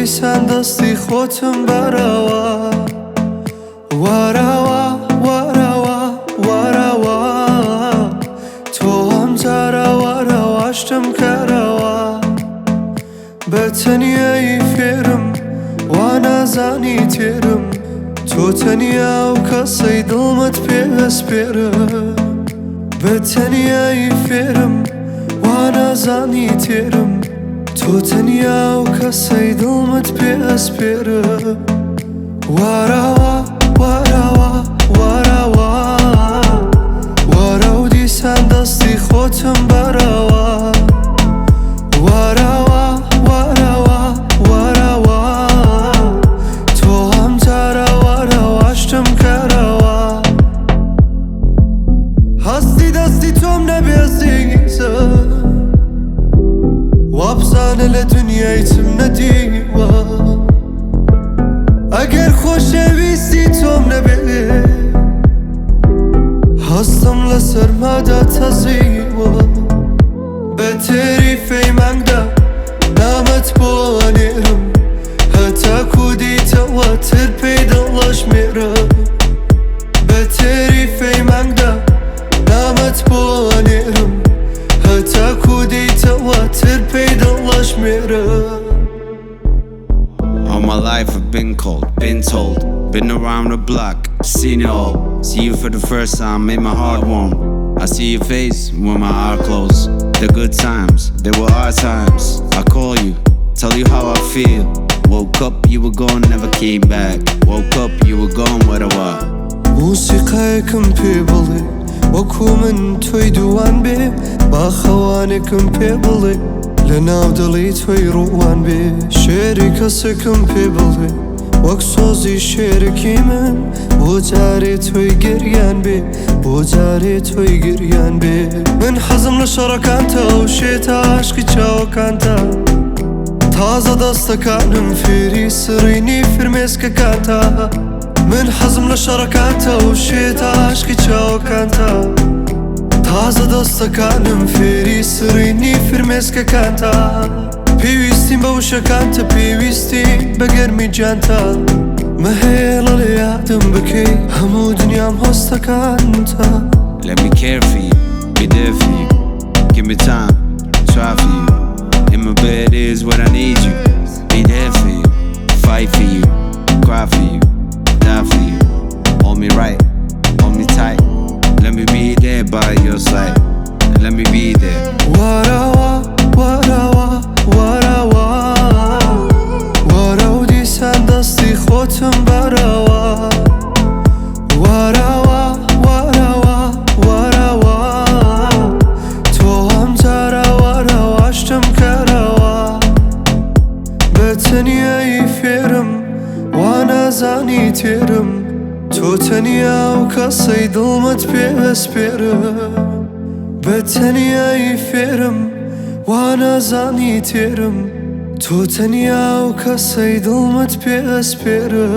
دیسان دەستی خۆتم بەرەوە وەرەوە وەرەوە وەرەوە تۆ ئەم جارە وەرەوەشتم کەرەوە بە تەنیایی فێرم وا نازانی تێرم تۆ تەنیا و کەسەی دڵمت پێسپێرە بە تەنیایی فێرم وا نازانی تێرم تۆ تەنیا و کەسەی دڵمت پێسپێرە وەرەوە وەرەوە وەرەوە وەرە و دیسان دەستی خۆتم بەرەوە وەرەوە وەرەوە وەرەوە تۆ ئەم جارە وەرەوەشتم کەرەوە هەستی دەستی تۆم نەبێزیزە وابزانە لە دنیای چم نەدیوە ئەگەر خۆشەویستی تۆم نەبێ هەستم لە سەرمادا تەزیوە بە تێری فەیمانگدا نامەت بۆ ئەنێرم هەتاکو دیتەوە تر پێی دڵەژمێرە بە تێری فەیمانگدا نامەت بۆ ئەنێرم هەتاکو دیتەوە تر پێی دڵەژمێرە All my life I've been cold, been told, been around the block, seen it all. See you for the first time, made my heart warm. I see your face when my heart closed. The good times, they were our times. I call you, tell you how I feel. Woke up, you were gone, never came back. Woke up, you were gone, what a while. موسیقایەکم پێ بڵێ وەکو من تۆی دووان بێ با خەوانێکم پێ بڵێ لە ناو دڵی تۆی ڕووان بێ شێری کەسێکم پێ بڵێ وەک سۆزی شێرەکی من بۆ جارێ تۆی گریان بێ بۆ جارێ تۆی گریان بێ من حەزم لە شەڕەکانتە و شێتە عاشقی چاوەکانتە تازە دەستەکانم فێری سڕینی فرمێسکەکانتە من حەزم لە شەڕەکانتە و شێتە عاشقی چاوەکانتە تازە دەستەکانم فێری سڕینی فرمێسکەکانتە پێویستیم بە وشەکانتە پێویستیم بە گەرمی جانتە مەهێڵە لە یادم بکەی هەموو دنیام هۆستەکانتە Let me care for you, be there for you. Give me time, try for you. In my bed is what I need you. Be there for you, fight for you, cry for you, die for you. Hold me right, hold me tight. Let me be there by your side. Let me be there. وەرەوە وەرەوە وەرەوە وەرە و دیسان دەستی خۆتم بەرەوە وەرەوە وەرەوە وەرەوە تۆ ئەم جارە وەرەوەشتم کەرەوە بە تەنیایی فێرم وا نازانی تێرم تۆ تەنیا و کەسەی دڵمت پێسپێرە بە تەنیایی فێرم وا نازانی تێرم تۆ تەنیا و کەسەی دڵمت پێسپێرە